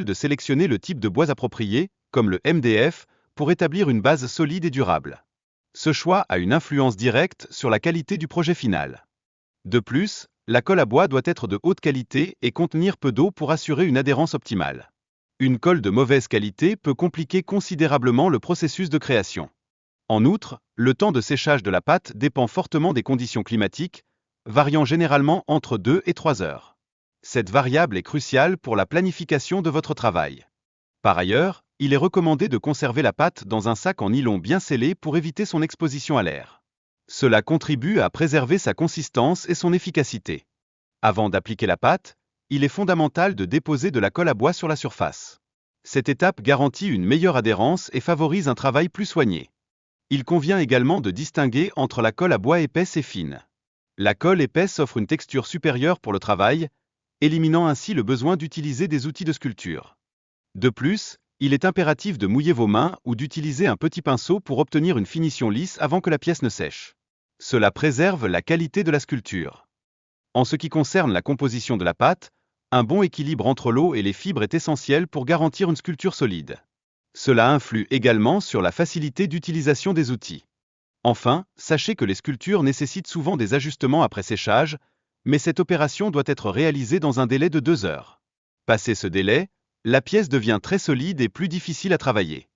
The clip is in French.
de sélectionner le type de bois approprié, comme le MDF, pour établir une base solide et durable. Ce choix a une influence directe sur la qualité du projet final. De plus, la colle à bois doit être de haute qualité et contenir peu d'eau pour assurer une adhérence optimale. Une colle de mauvaise qualité peut compliquer considérablement le processus de création. En outre, le temps de séchage de la pâte dépend fortement des conditions climatiques, variant généralement entre 2 et 3 heures. Cette variable est cruciale pour la planification de votre travail. Par ailleurs, il est recommandé de conserver la pâte dans un sac en nylon bien scellé pour éviter son exposition à l'air. Cela contribue à préserver sa consistance et son efficacité. Avant d'appliquer la pâte, il est fondamental de déposer de la colle à bois sur la surface. Cette étape garantit une meilleure adhérence et favorise un travail plus soigné. Il convient également de distinguer entre la colle à bois épaisse et fine. La colle épaisse offre une texture supérieure pour le travail, éliminant ainsi le besoin d'utiliser des outils de sculpture. De plus, il est impératif de mouiller vos mains ou d'utiliser un petit pinceau pour obtenir une finition lisse avant que la pièce ne sèche. Cela préserve la qualité de la sculpture. En ce qui concerne la composition de la pâte, un bon équilibre entre l'eau et les fibres est essentiel pour garantir une sculpture solide. Cela influe également sur la facilité d'utilisation des outils. Enfin, sachez que les sculptures nécessitent souvent des ajustements après séchage, mais cette opération doit être réalisée dans un délai de 2 heures. Passé ce délai, la pièce devient très solide et plus difficile à travailler.